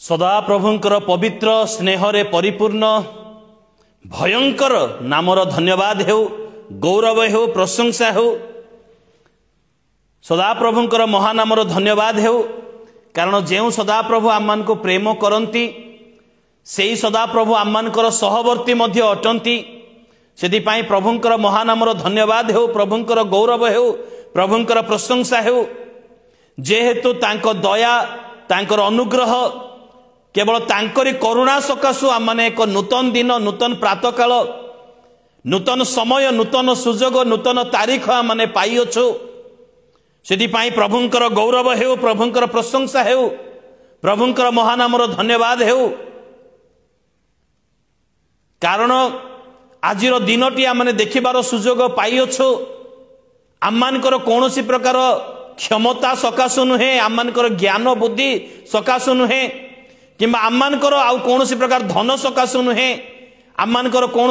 सदा प्रभुंकर पवित्र स्नेहरे परिपूर्ण भयंकर नामर धन्यवाद हो, गौरव हो, प्रशंसा हो। सदा प्रभुंकर महानामर धन्यवाद हो, कारण जो सदा प्रभु आम को प्रेम करती से सदा प्रभु आम सहवर्ती मध्य अटंती। से प्रभुंकर महानामर धन्यवाद हो, प्रभुंकर गौरव हो, प्रभुंकर प्रशंसा हो। जेहेतु तांको दया तांकर अनुग्रह केवल तांकरी करुणा सकाशु आम मैंने एक नूतन दिन, नूतन प्रातः काल, नूतन समय, नूतन सुजोग, नूतन तारीख आम मैंने पाइछु। से प्रभुंकर गौरव हो, प्रभुंकर प्रशंसा हो, प्रभुंकर महानामर धन्यवाद हो। कारण आज दिनटी आम मैंने देखिबार सुजोग पाइछु। आम मानकर कौन प्रकार क्षमता सकाशु नुहे, आम मानकर ज्ञान बुद्धि सकाशु नुहे, किंबा आम मानकर आउ कौन प्रकार धन सकाशु नुहे, आम मानकर कौन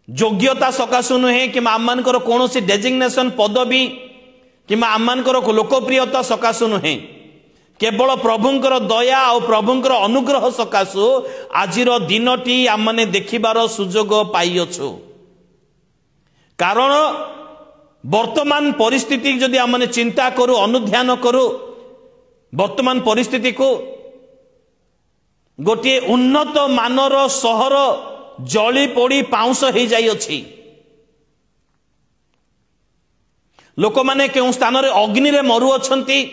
योग्यता सकाशु नुहे, किंबा आम मानकर कौन डेजिग्नेशन पदवी, किंबा आम मानकर लोकप्रियता सकाशु नुहे। केवल प्रभुंकर दया और प्रभुंकर अनुग्रह सकाशु आजिर दिनटी आम माने देखिबार सुजोग पाइछु। कारण वर्तमान परिस्थिति जदि आम माने चिंता करू, अनुध्यान करू, वर्तमान परिस्थिति को गोटे उन्नत मानर सहर जली पोड़ी पाउंस हो जाइए। लोक माने केउ स्थान रे अग्नि रे मरु अछंती,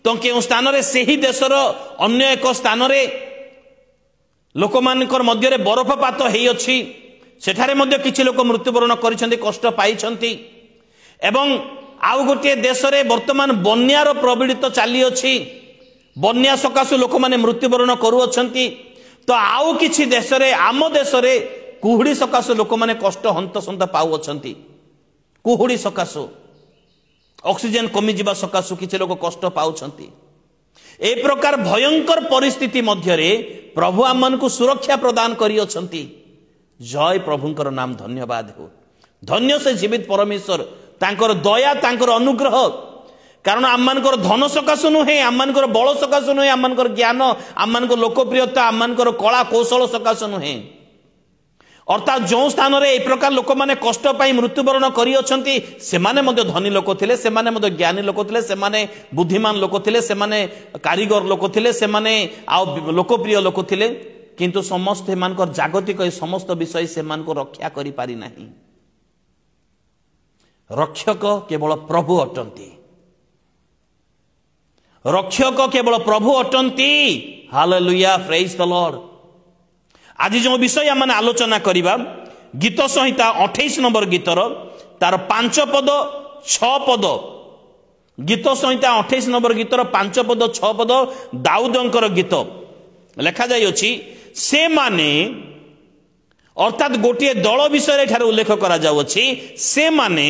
तो केउ स्थान रे सेही देशर अन्य एक स्थान रे लोक मानकर मध्य रे बरफपात हेई अछि। सेठारे मध्य किछि लोक मृत्युवरण करिसेंती, कष्ट पाइछंती। एवं आउ गोटे देश रे वर्तमान बन्यार प्रवृत्ति चली अछि। बन्या सकाशु लोक माने मृत्युवरण करूछंती। तो आउ किछि देश रे, आम देश रे कुहुड़ी सकाशु लोक माने कष्ट हंतसंत पाउछंती। कुहुड़ी सकाशु, ऑक्सीजन कमी जिबा सकाशु किछि लोक कष्ट पाउछंती। ए प्रकार भयंकर परिस्थिति मध्य रे प्रभु आमन को सुरक्षा प्रदान करियछंती। जय प्रभुंकर नाम धन्यवाद हो। धन्य से जीवित परमेश्वर, तांकर दया, तांकर अनुग्रह। कारण आम मानकर धन सकाशु नुहे, आम मानकर बल सकाशु नुहे, आम मानकर ज्ञान, आम मानकर लोकप्रियता, आम मानकर कला कौशल सकाशु नुहे। अर्थात जो स्थान रे ए प्रकार लोक माने कष्ट पाई मृत्युवरण करियछंती, सेमाने मध्य धनी लोक थिले, सेमाने मध्य ज्ञानी लोक थिले, सेमाने बुद्धिमान लोक थिले, सेमाने कारीगर लोक थिले, सेमाने आ लोकप्रिय लोक थिले। किंतु समस्त मानकर जागतिक समस्त विषय सेमान को रक्षा करि पारि नाही। रक्षक केवल प्रभु अटंती। रक्षक केवल प्रभु अटंती। Hallelujah, praise the lord. आज जो विषय आम आलोचना करिबा, गीत संहिता 28 नंबर गीतर तार 5 पद 6 पद, गीत संहिता 28 नंबर गीतर 5 पद 6 पद दाऊदंकर गीत लेखा जाई अछि। से माने अर्थात गोटे दल विषय ठारे उल्लेख करा जाउ अछि। से माने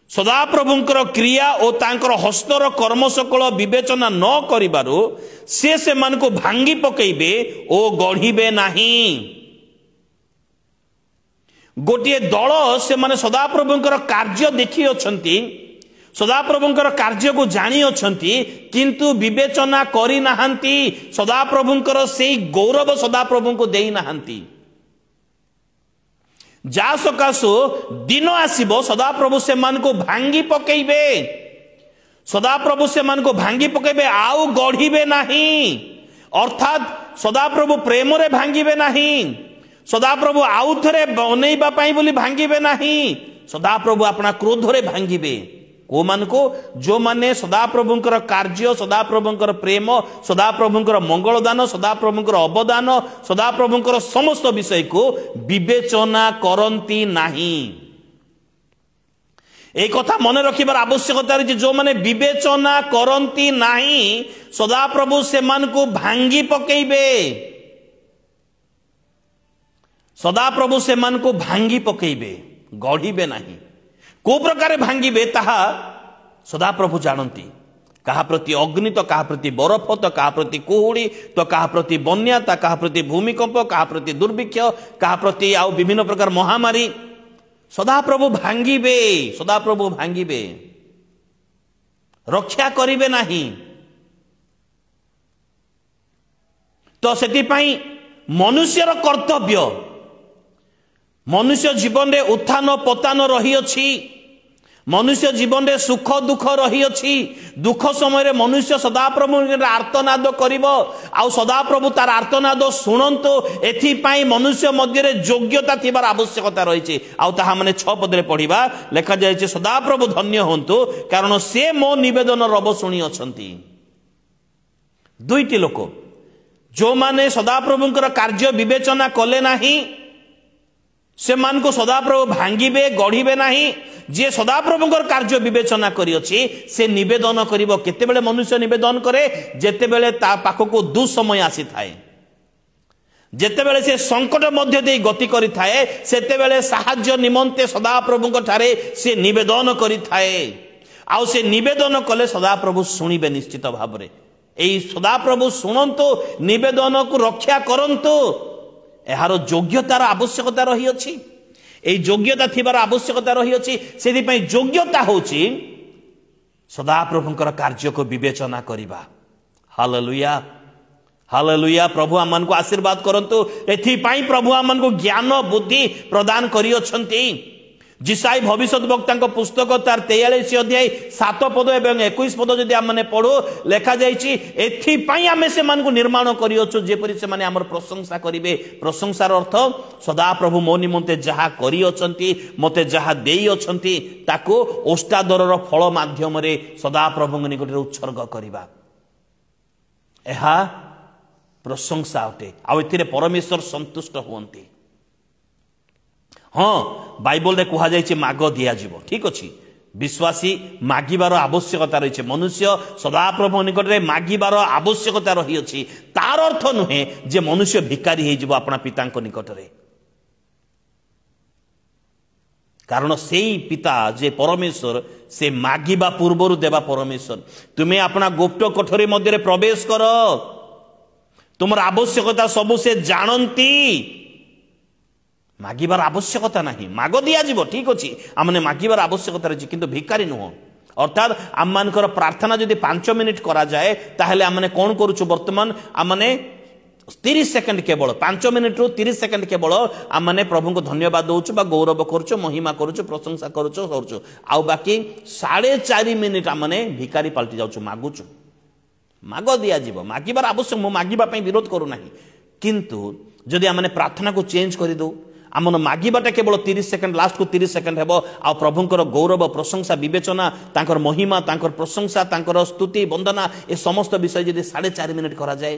सदाप्रभुंकर क्रिया और तांकर हस्तर कर्म सकल विवेचना न करिबारु से मान को भांगी पकेइबे ओ गढ़िबे नाही। गोटे दल से माने सदाप्रभुंकर कार्य देखि अछंती, सदाप्रभुंकर कार्य को जानी अछंती, किंतु विवेचना करि नाहंती। सदाप्रभुंकर सेई गौरव सदाप्रभु को देई नाहंती। जा सकाशु दिन आसीबो सदाप्रभु से मान को भांगी पकेइबे, सदाप्रभु से मान को भांगी पकेइबे, आउ गढ़िबे नाही। अर्थात सदाप्रभु प्रेम रे भांगिबे नाही, सदाप्रभु आउ थरे बनैबा पई बोली भांगिबे नाही। सदाप्रभु अपना क्रोध रे भांगिबे। को मान को? जो माने सदाप्रभुंकर कार्य, सदाप्रभुंकर प्रेम, सदाप्रभुंकर मंगलदान, सदाप्रभुंकर अवदान, सदाप्रभुंकर समस्त विषय को विवेचना करती नाही। एक कथा मन रखिबार आवश्यकता है। जो माने विवेचना करती नाही, सदाप्रभु से मान को भांगी पकेइबे। सदाप्रभु से मान को भांगी पकेइबे, गढ़िबे नाही। को प्रकार भांगिबे ताहा सदाप्रभु जानती। कहा प्रति अग्नि, तो कहा प्रति बरफ, तो कहा प्रति कुहुड़ी, तो कहा प्रति बन्या, तो कहा प्रति भूमिकंप, कहा प्रति दुर्भिक्ष, कहा प्रति आउ विभिन्न प्रकार महामारी। सदाप्रभु भांगिबे, सदाप्रभु भांगिबे, रक्षा करिबे नाही। तो सेतिपाई मनुष्यर कर्तव्य मनुष्य जीवन में उत्थान पतन रही अछि मनुष्य जीवन में सुख दुख रही अछि दुख समय मनुष्य सदाप्रभु आर्तनाद करिवो आउ सदाप्रभु तार आर्तनाद शुणंतु एथिपाई मनुष्य मध्य योग्यता थिबार आवश्यकता रही आउ ताहा माने 6 पद रे पढ़िबा लेखा जाय सदाप्रभु धन्य होंतु कारण से मो निवेदन रब शुणी अछंती दुईटी लोक जो माने सदाप्रभुंकर कार्य विवेचना कले नाही से मान को सदाप्रभु भांगिबे गढ़िबे नाही जे सदाप्रभुंकर कार्य विवेचना करी अछि से निवेदन करिवो केतेबेले मनुष्य निवेदन करे जेतेबेले ता पाखको दुसमय आसी थाए जेतेबेले से संकट मध्य दे गति करी थाए सेतेबेले सहाय्य निमंते सदाप्रभुंक ठारे से निवेदन करी थाए आउ से निवेदन कले सदाप्रभु सुनिबे निश्चित भाबरे एई सदाप्रभु सुनंतु निवेदन को रक्षा करंतु एहार योग्यतार आवश्यकता रही अछि एई योग्यता थिबार आवश्यकता रही अछि सेति पई योग्यता होछि सदाप्रभुंकर कार्य को विवेचना करिबा हालेलुया हालेलुया प्रभु आमन को आशीर्वाद करंतु एथि पई प्रभु आमन को ज्ञान बुद्धि प्रदान करि अछंती जिसाई भविष्यत वक्ता पुस्तक तार 43 अध्याय 7 पद एवं 21 पद जदि आमने पढ़ो लेखा जाइछि एथि पई आमे से मान को निर्माण करियछु जेपरि से माने हमर प्रशंसा करिवे प्रशंसार अर्थ सदा प्रभु मो निमंते जहा करि अछंती मते जहा देई अछंती ताको ओष्टादरर फल माध्यम रे सदा प्रभु निकट रे उत्सर्ग करिबा एहा प्रशंसा अटे आ एथिरे परमेश्वर संतुष्ट होंती हाँ बाइबल रे कहा जाइए माग दिया जीवो ठीक अच्छी विश्वासी मागिबार आवश्यकता रही मनुष्य सदाप्रभु निकट में मागिबार आवश्यकता रही अछि तार अर्थ नुहे जे मनुष्य भिकारी हो जीवो अपना पिता निकट रे कारण से पिता जे परमेश्वर से मागिबा पूर्वर देवा परमेश्वर तुम्हें अपना गुप्त कोठरी मध्य प्रवेश कर तुम आवश्यकता सबु से जानती मागिबार आवश्यकता नहीं माग दिया जीवो ठीक अच्छी आमने मागिबार आवश्यकता रही किंतु भिकारी नुह अर्थात आम मानकर प्रार्थना जदि 5 मिनिट करा जाए ताहले आमने कौन करूछु वर्तमान आमने 30 सेकंड केवल 5 मिनिट रु 30 सेकंड केवल आमने प्रभु को धन्यवाद दउछु बा गौरव करूछु महिमा करूछु प्रशंसा करूछु करछु आउ बाकी 4.5 मिनिट आमने भिकारी पलटि जाउछु मागुछु माग दिया जीवो मागिबार आवश्यक मो मागिबा पई विरोध करू नाही किंतु जदि आमने प्रार्थना को चेंज करि दउ आमन मागिबाटा केवल 30 सेकंड लास्ट को 30 सेकंड हेबो आ प्रभुंकर गौरव प्रशंसा विवेचना तांकर महिमा तांकर प्रशंसा तांकर स्तुति वंदना ए समस्त विषय यदि 4.5 मिनिट करा जाए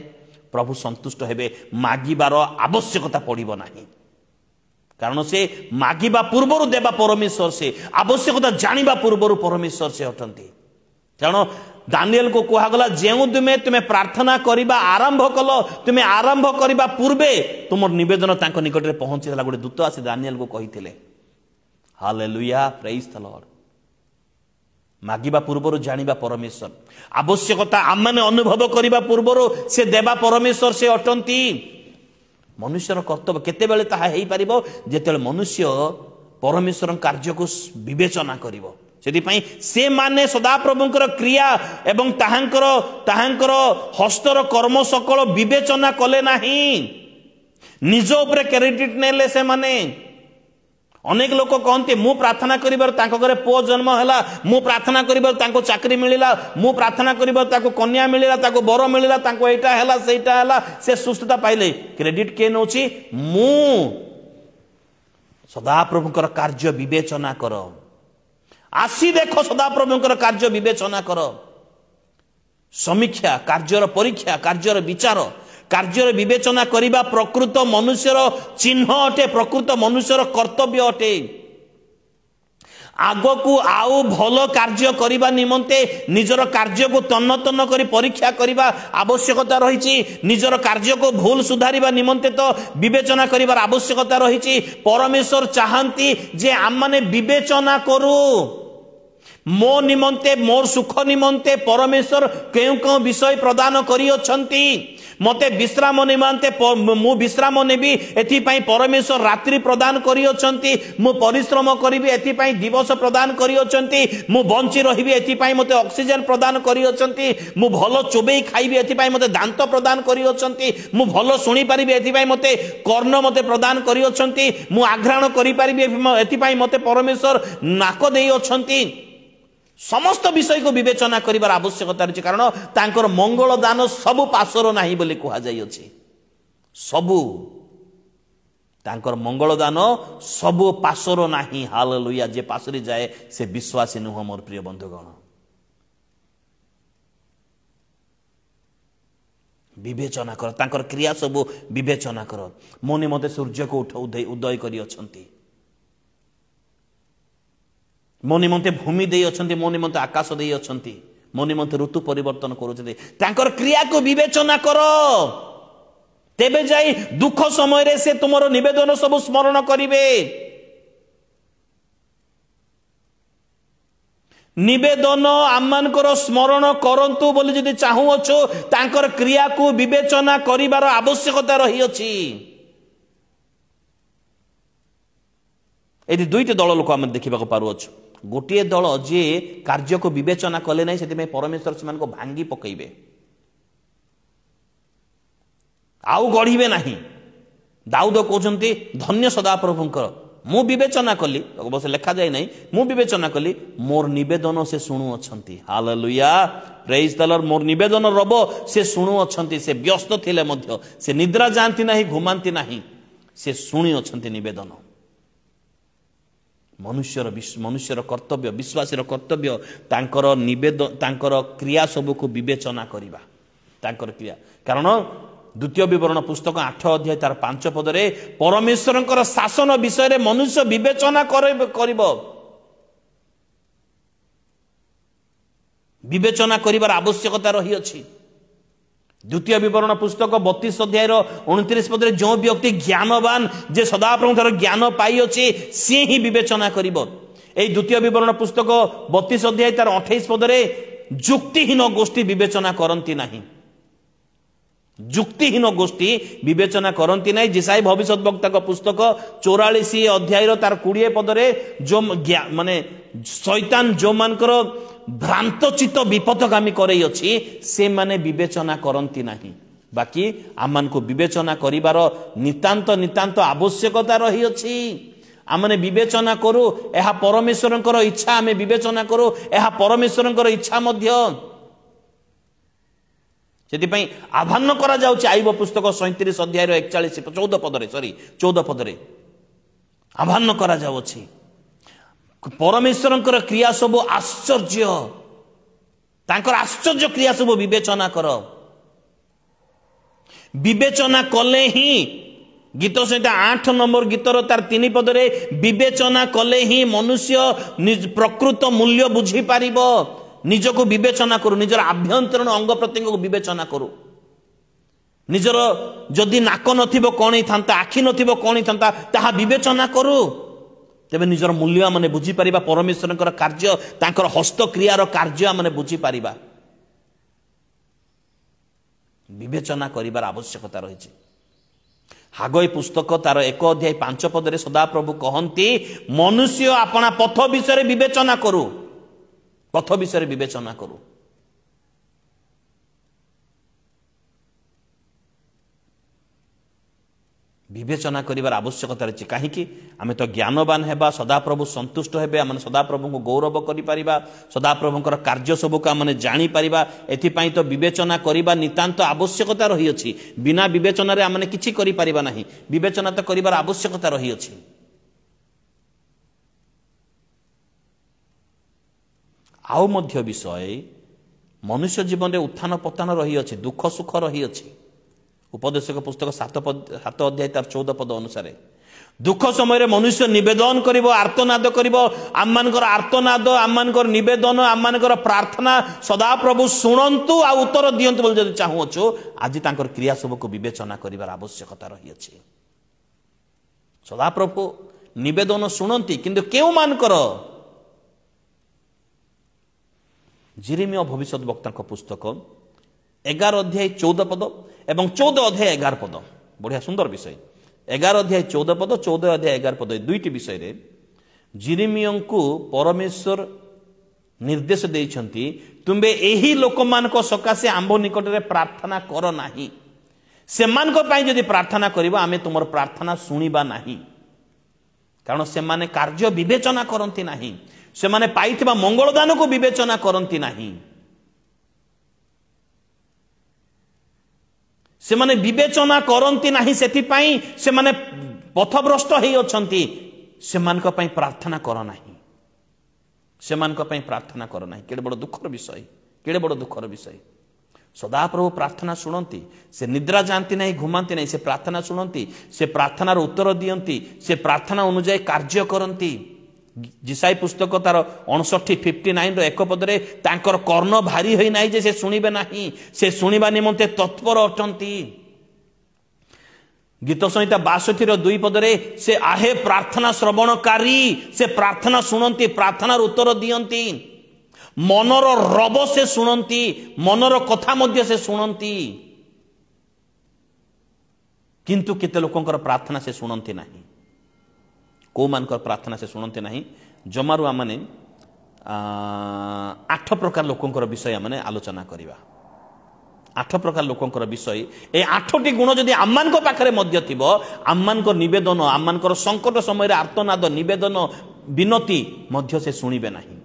प्रभु संतुष्ट हेबे मागिबार आवश्यकता पड़िबो नाही कारण से मागिबा पूर्वरु देवा परमेश्वर से आवश्यकता जानिबा पूर्वरु परमेश्वर से अटंती कारण दानिएल को कहा गला जेउ तुम्हें प्रार्थना करिबा आरंभ कल तुम्हें आरंभ करिबा पूर्वे तुम निवेदन तांको निकट रे पहुंचीला गोटे दूत आसी दानिएल को कहिथिले हालेलुया प्रेज द लॉर्ड मागिबा पूर्वरु जानिबा परमेश्वर आवश्यकता आमने अनुभव करिबा पूर्वरु से देवा परमेश्वर से अटंती मनुष्यर कर्तव्य केतेबेले ताहा हेई परिबो जेतेबेले मनुष्य परमेश्वर कार्य को विवेचना करिबो से माने सदाप्रभुंकर क्रिया एवं ताहांकर हस्तर कर्म सकल विवेचना कले नाही निज उपरे क्रेडिट नेले से माने अनेक लोक कहते मु प्रार्थना करिबार तांको घरे पुओ जन्म हैला मु प्रार्थना करिबार तांको चाकरी मिलिला मु प्रार्थना करिबार ताको कन्या मिलिला ताको बर मिलिला तांको एटा हैला सेटा हैला से सुस्थता पाइले क्रेडिट के नोची मु सदाप्रभुंकर कार्य विवेचना कर आसी देखो सदाप्रभुंकर कार्य विवेचना कर समीक्षा कार्यर परीक्षा कार्यर विचार कार्यर विवेचना करिबा प्रकृत मनुष्यर चिन्ह अटे प्रकृत मनुष्यर कर्तव्य अटे आग को आउ भल कार्य करिबा निमंते निजर कार्य को तन्न तन्न करी परीक्षा करिबा आवश्यकता रही निजर कार्य को भूल सुधारिबा निमंते तो विवेचना करिबार आवश्यकता रही परमेश्वर चाहंती जे आम माने विवेचना करू मो निमंते मोर सुख निमंते परमेश्वर केउ केउ विषय प्रदान करी अछंती मते विश्राम निमंते मु विश्राम नेबी एथिपाई परमेश्वर रात्रि प्रदान करियोचंती मु परिश्रम करिबी एथिपाई दिवस प्रदान करियोचंती मु बंची रहिबी एथिपाई मते ऑक्सीजन प्रदान करियोचंती मु भलो चोबेई खाइबी एथिपाई मते दांत प्रदान करियोचंती मु भलो सुनी पारिबी एथिपाई मते कर्ण मते प्रदान करियोचंती मु आघ्राण करि पारिबी एथिपाई मते परमेश्वर नाक देई अछंती समस्त विषय को विवेचना करिबार आवश्यकता रही कारण तांकर मंगल दान सबु पासर नाही बोली कहा जाई अछि सबु तांकर मंगल दान सबु पासर नाही हालेलुया जे पासरी जाए से विश्वासी नुह मोर प्रिय बंधुगण विवेचना कर तांकर क्रिया सबु विवेचना कर मोनि मते सूर्य को उदय करी अछंती मो निमंते भूमि दे अछंती मो निमंते आकाश दे अछंती मो निमंते ऋतु परिवर्तन करूछंती तांकर क्रिया को विवेचना करो तेबे जाई दुख समय रे से तुमरो निवेदन सब स्मरण करिवे निवेदन आमानकर स्मरण करंतु बोली जदि चाहू अछो तांकर क्रिया को विवेचना करिवार आवश्यकता रही अछि एदि दुईटे दल लोक आम देखा पारु अच्छु गोटे दल जे कार्य को विवेचना कले ना से परमेश्वर से भांगी पकईबे आउ गढ़े ना दाऊद कहते धन्य सदाप्रभुंकर मु विवेचना कली अवश्य लिखा जाए ना मु विवेचना कली मोर निवेदन से शुणु अछंती हालेलुया प्रेज द लॉर्ड मोर निवेदन रब से शुणु अछंती से व्यस्त थिले मध्य से निद्रा जानती नाही घुमांती नाही से शुणी अछंती निवेदन मनुष्यर कर्तव्य विश्वासी कर्तव्य तांकर निवेदन तांकर क्रिया सब को विवेचना करिबा तांकर क्रिया कारण द्वितीय विवरण पुस्तक 8 अध्याय तार 5 पदरे परमेश्वरंकर शासन विषय रे मनुष्य विवेचना करिबो विवेचना करिबार आवश्यकता रही अछि द्वितीय विवरण पुस्तक 32 अध्याय 29 पदरे जो व्यक्ति ज्ञानवान जे सदाप्रभुर ज्ञान पाई अछि से ही विवेचना करिबो एई द्वितीय विवरण पुस्तक 32 अध्याय तार 28 पदरे युक्तिहीन गोष्ठी विवेचना करंती नाही युक्तिहीन गोष्ठी विवेचना करंती नाही जिसाई भविष्यद्वक्ता का पुस्तक 44 अध्याय तार 20 पदरे जो माने शैतान जो मानकर भ्रांत चित्त विपथगामी करई अछि से माने विवेचना करंती नाही बाकी आमान को विवेचना करिवार नितांत नितांत आवश्यकता रही अछि आमने विवेचना करू एहा परमेश्वरंकर इच्छा आमे विवेचना करू एहा परमेश्वरंकर इच्छा मध्य सेति पई आह्वान करा जाउछि आईब पुस्तक 37 अध्याय 41 14 पदरे 14 पदरे आह्वान करा जाउछि परमेश्वरंकर क्रिया सब आश्चर्य तांकर आश्चर्य क्रिया सब विवेचना कर विवेचना कले ही गीत संहिता 8 नंबर गीतर तार 3 पदरे विवेचना कले ही मनुष्य प्रकृत मूल्य बुझी पारिबो निजको विवेचना करू निजर आभ्यंतरण अंग प्रत्यंग को विवेचना करू निजर जदि नाक नथिबो कोणी थांता आखि नथिबो कोणी थांता ताहा विवेचना करू तेबे निजर मूल्य माने बुझी पारिबा परमेश्वरंकर कार्य तांकर हस्त क्रियार कार्य माने बुझी पारिबा विवेचना करिबार आवश्यकता रहिछि हागई पुस्तक तार 1 अध्याय 5 पदरे सदा प्रभु कहंती मनुष्य अपना पथ विषय विवेचना करू पथ विषय विवेचना करू विवेचना करिवार आवश्यकता रही कहीं आम तो ज्ञानवान हेबा सदाप्रभु संतुष्ट हेबे आम सदाप्रभु को गौरव करिपारिबा सदाप्रभुंकर कार्य सब को आम जानी पारिबा एथिपाई तो विवेचना करिबा नितांत आवश्यकता रही अछि बिना विवेचना रे आमने किछि करि पारिबा नाही विवेचना तो करिवार आवश्यकता रही अछि आउ मध्य विषय मनुष्य जीवन रे उत्थान पतन रही अछि दुख सुख रही अछि उपदेशक पुस्तक 7 अध्याय तार 14 पद अनुसार दुख समय मनुष्य निवेदन करिवो आर्तनाद करिवो आममानकर आर्तनाद आममानकर निवेदन आममानकर प्रार्थना सदा प्रभु सुनंतु आ उत्तर दियंतु बोल जदि चाहू अछु आज तांकर क्रिया सब को विवेचना करिवार आवश्यकता रही अछि सदा प्रभु निवेदन सुनंती किंतु केउ मानकर जिरेमिया भविष्यद्वक्ता पुस्तक 11 अध्याय 14 पद एवं 14 अध्याय 11 पद बढ़िया सुंदर विषय 11 अध्याय 14 पद 14 अध्याय 11 पद दुईटी विषय रे जिरिमियों को परमेश्वर निर्देश देइछंती तुमे एही लोक मान को सकाशे आंभ निकट रे प्रार्थना कर नाही सेमान को पाई जदि प्रार्थना करिबा आमे तुमर प्रार्थना सुनिबा नाही कारण से माने कार्य विवेचना करंती नाही से माने पाइथिबा मंगलदान को विवेचना करंती नाही से माने विवेचना करंती नाही सेति पाई से माने पथभ्रष्ट हेइ अछंती सेमान को पाई प्रार्थना कर नाही सेमान को पाई प्रार्थना कर नाही केडे बड़ दुखर विषय केडे बड़ दुखर विषय सदा प्रभु प्रार्थना शुणती से निद्रा जानती नहीं घुमाती नहीं से प्रार्थना शुणती से प्रार्थनार उत्तर दियंती से प्रार्थना अनुଯାयी कार्य करती जिसाई पुस्तक तार 59:59 एक पदरे तांकर कर्ण भारी होई नाही जे से सुनिबे नाही से सुनिबा निमंते तत्पर अटंती गीत संहिता 62:2 पदरे से आहे प्रार्थना श्रवणकारी से प्रार्थना शुणती प्रार्थनार उत्तर दियंती मनर रब से शुणती मनर कथा मध्य से शुणती किंतु केते लोकंकर प्रार्थना से शुणती नाही को मानकर प्रार्थना से शुणती नाही जमारू आमने 8 प्रकार लोकंकर विषय आमने आलोचना करिवा 8 प्रकार लोकंकर विषय ए 8टी गुण जदि आम्मान को पाखरे मध्य थिबो आम्मान को निवेदन आम्मान को संकट समय रे आर्तनाद निवेदन विनती मध्य से शुणिबे नाही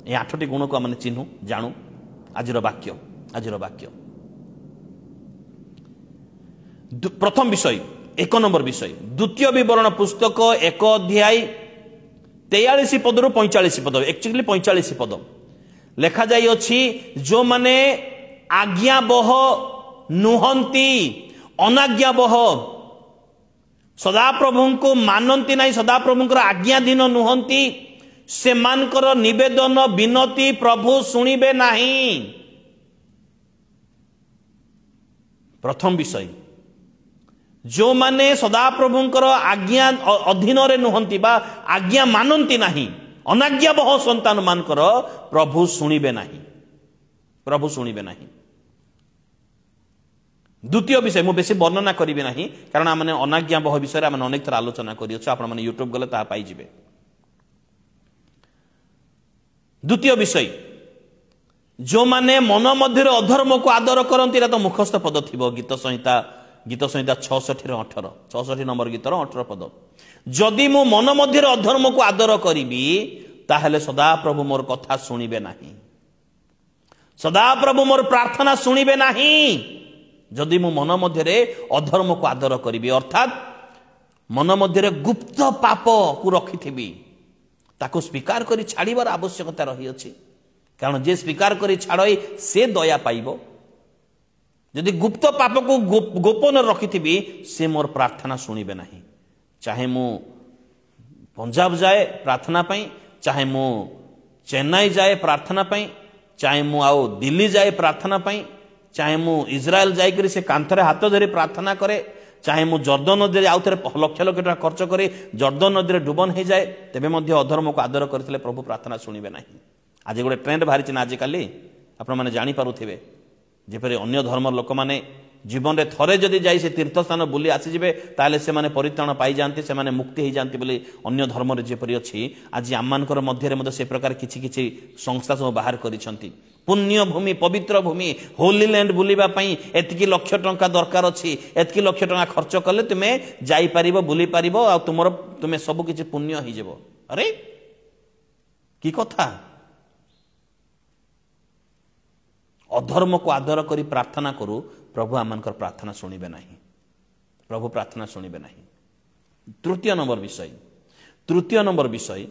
ए 8टी गुण को आमने चिन्हू जानू आजिर वाक्य प्रथम विषय 1 नंबर विषय द्वितीय विवरण पुस्तक 1 अध्याय 43 पदरु 45 पद एक्चुअली 45 पद लेखा जाई अछि जो माने आज्ञाबह नुहंती अनाज्ञाबह सदाप्रभु को मानंती नहीं सदाप्रभु आज्ञाधीन नुहंती सेमानकर निवेदन विनती प्रभु शुणिबे नहीं प्रथम विषय जो माने सदाप्रभुंकर आज्ञा अधीन रे नुहंती बा आज्ञा मानंती नहीं अनाज्ञाबह संतान मानकर प्रभु शुणिबे नहीं द्वितीय विषय मु बेसी वर्णना करी नहीं कारण आम अनाज्ञाबह विषय आम अनेक थर आलोचना कर यूट्यूब गले ता पाई जिवे द्वितीय विषय जो माने मन मध्य अधर्म को आदर करती तो मुखस्थ पद थी गीत संहिता 66:18 66 नंबर गीतर 18 पद जदि मु मन मध्य अधर्म को आदर करी ताहले सदा प्रभु मोर कथा शुणिबे नहीं सदा प्रभु मोर प्रार्थना शुणिबे नहीं जदि मु मन मध्य अधर्म को आदर करी अर्थात मन मध्य गुप्त पाप को रखी ताको स्वीकार करी छाड़ीबार आवश्यकता रही अछि कारण जे स्वीकार करी छाड़ई से दया पाइबो यदि गुप्त पाप को गोपन रखी से मोर प्रार्थना शुणिबे नहीं चाहे मु पंजाब जाए प्रार्थना पाई चाहे मु चेन्नई जाए प्रार्थना पाई चाहे मु आओ दिल्ली जाए प्रार्थना पाई चाहे मु इज्राएल जाइकरी से कांथरे हाथ धरी प्रार्थना करे चाहे मु जर्दन नदी आउ थे लक्ष लक्ष टका खर्च करे जर्दन नदी डुबन हो जाए तेबे मध्य अधर्म को आदर करथिले प्रभु प्रार्थना शुणिबे नहीं आज गोटे ट्रेंड बाहरी ना आजिकाली आपण माने जानि पारुथिबे जेपरि अन्य धर्म लोक माने जीवन रे थरे जदि जाई से तीर्थ स्थान बुली आसी जिवे ताले से माने परित्राण पाई जानते से माने मुक्ति हो जाती बोली अन्य धर्म रे जेपरि अछि आज आम्मानकर मध्य रे से प्रकार किछि किछि संस्था सब बाहर करिसंती पुण्य भूमि पवित्र भूमि होली लैंड बुलिबा पई एतकी लक्ष टंका दरकार अछि एतकी लक्ष टंका खर्च कले तुमे जाई परिबो बुली परिबो आ तुमरो तुमे सब किछि पुण्य हो जेबो अरे की कथा अधर्म को आदर करी प्रार्थना करू प्रभु आमनकर प्रार्थना शुणिबे नहीं प्रभु प्रार्थना शुणिबे नहीं तृतीय नंबर विषय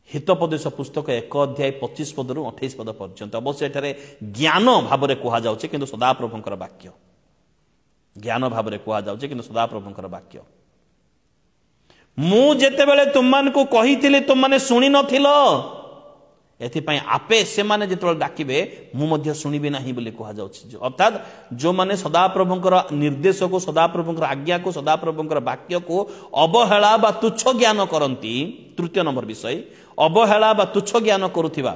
हितोपदेश पुस्तक 1 अध्याय 25 पदरु 28 पद पर्यंत अवश्य एठारे ज्ञान भाव में कहा जाउछे किंतु सदाप्रभुंकर वाक्य ज्ञान भाव में कहा जाउछे किंतु सदाप्रभुंकर वाक्य मु जेते बेले तुममान को कहिथिले तुम माने सुनि नथिलो एथिपाई आपे से माने जेतबेले डाकिबे मु मध्य शुणिबे नाही बोली कहा जाउछि अर्थात जो माने सदाप्रभुंकर निर्देश को सदाप्रभुंकर आज्ञा को सदाप्रभुंकर वाक्य को अवहेला बा तुच्छ ज्ञान करंती तृतीय नंबर विषय अवहेला बा तुच्छ ज्ञान करुथिबा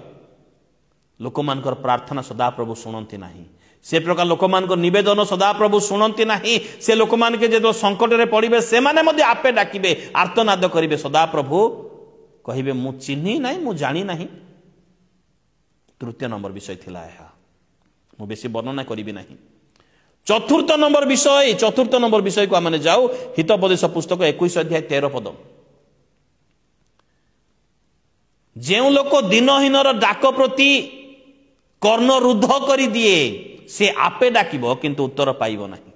लोकमानकर प्रार्थना सदाप्रभु शुणंती नाही से प्रकार लोक मान नवेदन सदा प्रभु शुणती ना से लोक मान के जो संकट में पड़े से माने आपे डाकिबे आर्तनाद करेंगे सदा प्रभु कहिबे मु चिन्ही नहीं मु जानी नहीं। तृतीय नंबर विषय थिला यह मु बेसी वर्णना करी नहीं। चतुर्थ नंबर विषय को आम जाऊ हितोपदेश पुस्तक 21 अध्याय 13 पद। जो लोक दिनहीनर डाक प्रति कर्ण रुद्ध कर दिए से आपे डाकिब किंतु उत्तर पाइब नहीं।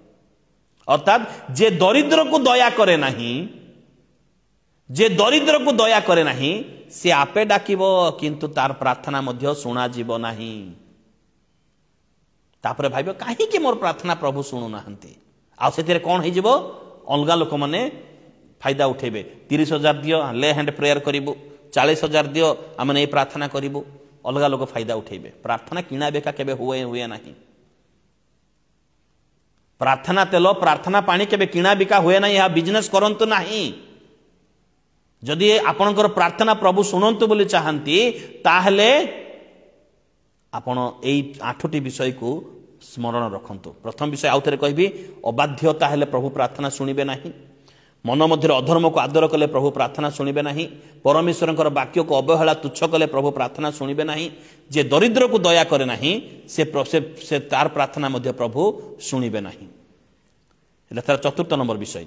अर्थात जे दरिद्र को दया करे नहीं से आपे डाकिब किंतु तार प्रार्थना मध्य शुणा जीव नहीं। तापर भाई कहीं मोर प्रार्थना प्रभु शुणु नाहंती आउ कौन हो अलगा लोक मैंने फायदा उठेबे 30,000 दियो ले हैंड प्रेयर करिबु 40,000 दियो आम नहीं प्रार्थना करिबु अलगा लोक फायदा उठेबे। प्रार्थना किणा बेका केबे हुए नहीं। प्रार्थना तेल प्रार्थना पानी केबे किणा बिका हुए ना यह बिजनेस करंतु नहीं। जदि आपणकर प्रार्थना प्रभु शुणंतु बोली चाहती ताहले आपण एई 8टी विषय को स्मरण रखंतु। प्रथम विषय आउ थे कहबी अबाध्यता हेले प्रभु प्रार्थना शुणिबे नहीं। मन मध्य अधर्म को आदर कले प्रभु प्रार्थना शुणिबे नहीं। परमेश्वर वाक्य को अवहेला तुच्छ कले प्रभु प्रार्थना शुणिबे नहीं। जे दरिद्र को दया करे नहीं से तार प्रार्थना मध्य प्रभु शुणिबे नहीं। तार चतुर्थ नंबर विषय।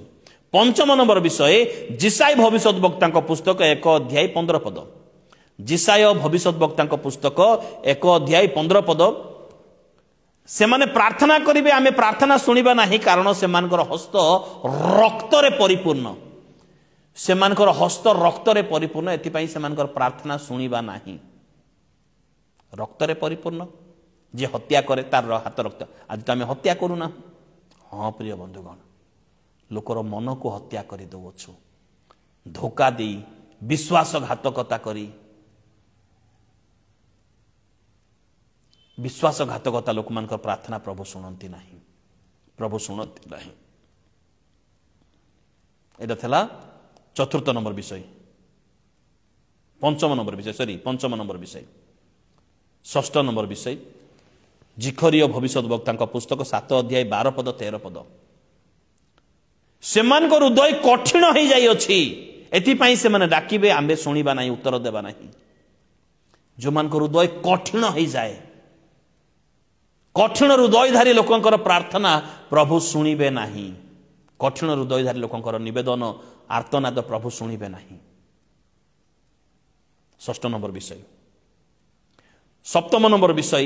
पंचम नंबर विषय जिसाई भविष्यद्वक्ता पुस्तक 1 अध्याय 15 पद। जिसाय भविष्यद्वक्ता पुस्तक 1 अध्याय 15 पद। से माने प्रार्थना करिवे आमे प्रार्थना शुणिबा नहीं कारण से मानकर हस्त रक्त रे परिपूर्ण से मानकर हस्त रक्त रे परिपूर्ण एतिपई से मानकर प्रार्थना शुणिबा नहीं। रक्त रे परिपूर्ण जे हत्या करे तार हाथ रक्त। आज तो आमे हत्या करू ना। हाँ प्रिय बंधुगण लोकर मन को हत्या करि दउछु धोखा दे विश्वासघातकता करी विश्वासघातकता लोक मान प्रार्थना प्रभु शुणती नहीं। प्रभु शुणती नहीं। एटा थला चतुर्थ नंबर विषय। पंचम नंबर विषय। षष्ठ नंबर विषय जिखरिय भविष्यद्वक्ता पुस्तक 7 अध्याय 12 पद 13 पद। सेमान को हृदय कठिन हो जाई अछि एथिपाई से माने डाकिबे आंबे शुणिबा नहीं उत्तर देबा नहीं। जो मान को हृदय कठिन हो जाए कठिन हृदयधारी लोकंकर प्रार्थना प्रभु शुणिबे नहीं। कठिन हृदयधारी लोकंकर निवेदन आर्तनाद प्रभु शुणिबे नहीं। षष्ठ नंबर विषय। सप्तम नंबर विषय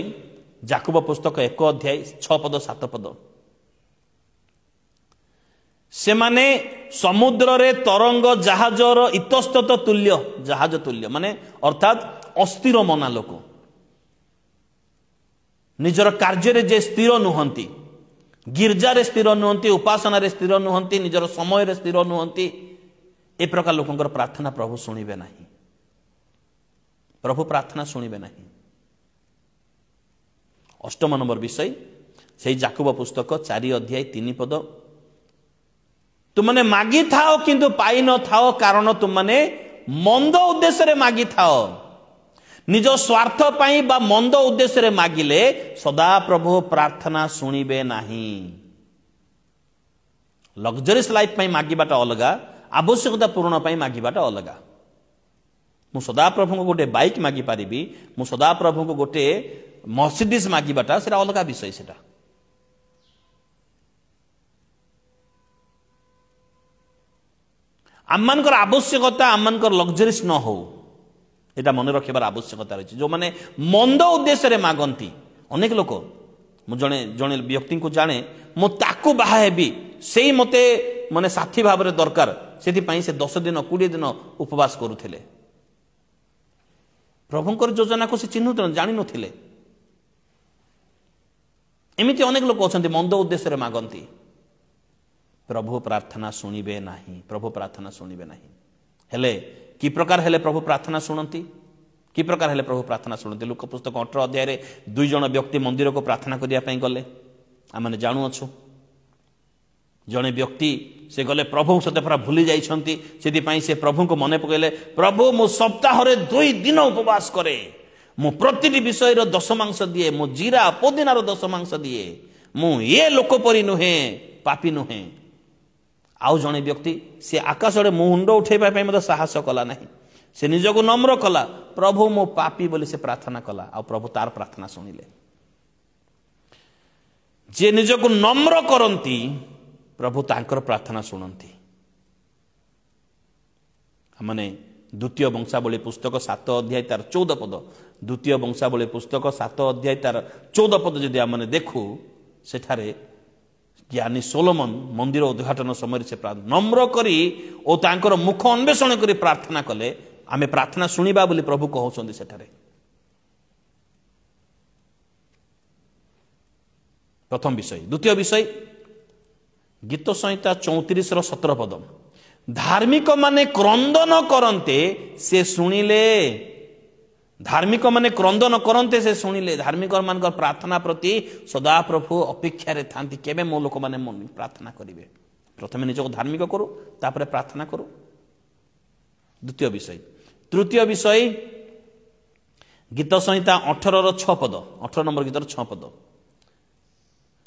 याकूब पुस्तक 1 अध्याय 6 पद 7 पद। से माने समुद्र रे तरंग जहाजर इतस्तत तुल्य जहाज तुल्य माने अर्थात अस्थिर मना लोक निजर कार्य रे जे स्थिर नुहंती गिरजा रे स्थिर नुहंती उपासना रे स्थिर नुहंती निजर समय रे स्थिर नुहंती ए प्रकार लोकंकर प्रार्थना प्रभु शुणिबे नहीं। प्रभु प्रार्थना शुणिबे नहीं। अष्टम नंबर विषय से याकूब पुस्तक 4 अध्याय 3 पद। तुमने मागी थाओ किंतु पाई न थाओ कारण तुमने मंद उद्देश्य रे मागी थाओ। निज स्वार्थ पाई बा मंद उद्देश्य रे मागिले सदा प्रभु प्रार्थना शुणिबे नहीं। लग्जरीस लाइफ पाई मागिबाटा अलगा आवश्यकता पूर्ण पाई मागिबाटा अलगा। मु सदा प्रभु को गोटे बाइक मागी पारिबी मु सदा प्रभु को गोटे मर्सिडीज मागिबाटा सेटा अलगा विषय। सेटा आममानकर आवश्यकता आममानकर लग्जरीस न हो एटा मन रखिबार आवश्यकता रही। जो माने मंद उद्देश्य रे मागंती अनेक लोक मु जणे जणे व्यक्ति को जाने मु ताकू बाहा हेबी सेही मते माने साथी भाव रे दरकार सेति पई से 10 दिन 20 दिन उपवास करूथिले। प्रभुंकर योजना को से चिन्ह जानि नथिले। एमिति अनेक लोक अछंती मंद उद्देश्य रे मागंती। प्रभु प्रार्थना शुणिबे नहीं। प्रभु प्रार्थना शुणिबे नहीं। हेले कि प्रकार हेले प्रभु प्रार्थना शुणती कि प्रकार हेले प्रभु प्रार्थना शुणती। लूका पुस्तक 18 अध्याय रे 2 जण व्यक्ति मंदिर को प्रार्थना करिया पई गले आमे जानु अछु। जणे व्यक्ति से गले प्रभु सते पूरा भूली जाइछंती सेति पई से प्रभु को मने पकैले प्रभु मु सप्ताह रे 2 दिन उपवास करे मु प्रति विषय दशमांश दिए मु जीरा पुदीनार दशमांश दिए मु ये लोक परी नुहे पापी नुहे। आउ जड़े व्यक्ति सी आकाश मुंड उठेबा मत साहस कला नहीं से निजक नम्र कला प्रभु मो पापी बोली से प्रार्थना कला आ प्रभु तार प्रार्थना शुणिले। जे निजक नम्र करती प्रभु तांकर प्रार्थना शुणती। माने द्वितीय वंशावली पुस्तक 7 अध्याय तार 14 पद द्वितीय वंशावली पुस्तक 7 अध्याय तार 14 पद जदि आम देखू सेठारे ज्ञानी सोलोमन मंदिर उद्घाटन समय से नम्र करी ओ तांकर मुख अन्वेषण करी प्रार्थना कले आमे प्रार्थना शुणिबा बोली प्रभु कहउछन्ति सेठारे। प्रथम विषय। द्वितीय विषय गीत संहिता 34 17 पद धार्मिक माने क्रंदन करन्ते से शुणिले। धार्मिक माने क्रंदन करन्ते से शुणिले। धार्मिक मान प्रार्थना प्रति सदा प्रभु अपेक्षा रे थांती केबे मो लोक माने प्रार्थना करिवे। प्रथमे निजको धार्मिक करू तापरे प्रार्थना करू। द्वितीय विषय। तृतीय विषय गीत संहिता 18 रो 6 पद 18 नंबर गीतर 6 पद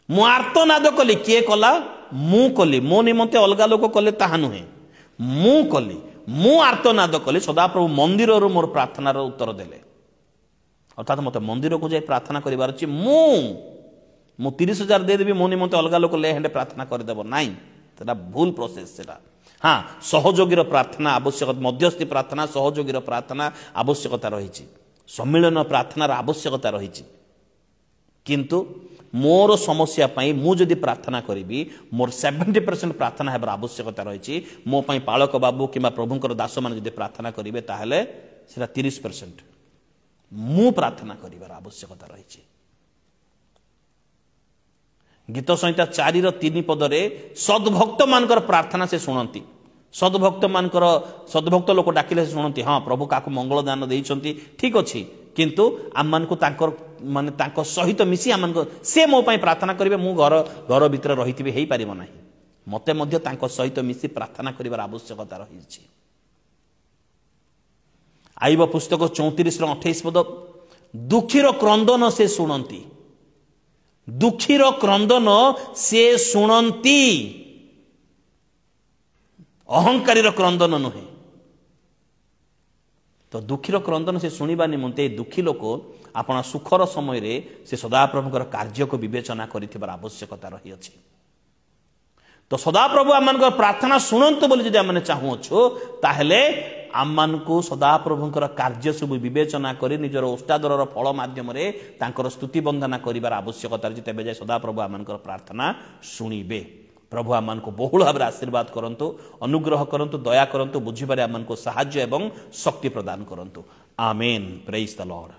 मु आर्तनाद कली किए कला मु कली मो निमंते अलगा लोक कले ताहा नुहे मु कली मु आर्तनाद कली सदाप्रभु मंदिर मोर प्रार्थनार उत्तर देले। अर्थात मत मंदिर को जाए प्रार्थना करिवार अछि मु 30,000 दे देबी मो निमंते अलगा लोक ले हेंडे प्रार्थना कर देबो नाही सेटा भूल प्रोसेस सेटा। हाँ सहयोगीर प्रार्थना आवश्यक मध्यस्थी प्रार्थना सहयोगीर प्रार्थना आवश्यकता रही सम्मिलन प्रार्थनार आवश्यकता रही किंतु मोर समस्या पाई मु जदि प्रार्थना करी मोर 70% प्रार्थना हेबार आवश्यकता रही मो पाई पालक बाबू किंबा प्रभुंकर दास मान जदि प्रार्थना करेंगे ताहले सेटा 30% मु प्रार्थना करिवार आवश्यकता रही। गीत संहिता 4 रो 3 पदरे सद्भक्त मानकर प्रार्थना से शुणती। सद्भक्त लोक डाकिले से शुणती। हाँ प्रभु का मंगल दान देइछंती ठीक अच्छी किंतु आम मान को माने तांको सहित मिसी आम से मो पाई प्रार्थना करेंगे मु घर भितर रही हेई पारिबो नाही मते मध्य तांको सहित मिसी प्रार्थना करिवार आवश्यकता रही। आईब पुस्तक 34 रो 28 पद दुखीर क्रंदन से शुणती। दुखीर क्रंदन से शुणती अहंकारीर क्रंदन नुहे। तो दुखीर क्रंदन से शुणा निमंते दुखी लोक आपण सुखर समय रे से सदाप्रभुकर कार्य को विवेचना करिथिबार आवश्यकता रही अछि। तो सदाप्रभु आम प्रार्थना शुणंतु बोली जदि आम चाहूछु ताहले आम को सदाप्रभुकर कार्य सब विवेचना करी निजर ओष्टादरर फल माध्यम रे तांकर स्तुति वंदना करिवार आवश्यकता अछि। तेबे जाय सदाप्रभु आमनकर प्रार्थना शुणिबे। प्रभु आम को बहुल भाव आशीर्वाद करंतु अनुग्रह करंतु दया करंतु बुझिबारे आम को सहाय्य एवं शक्ति प्रदान करंतु। आमेन। Praise the Lord.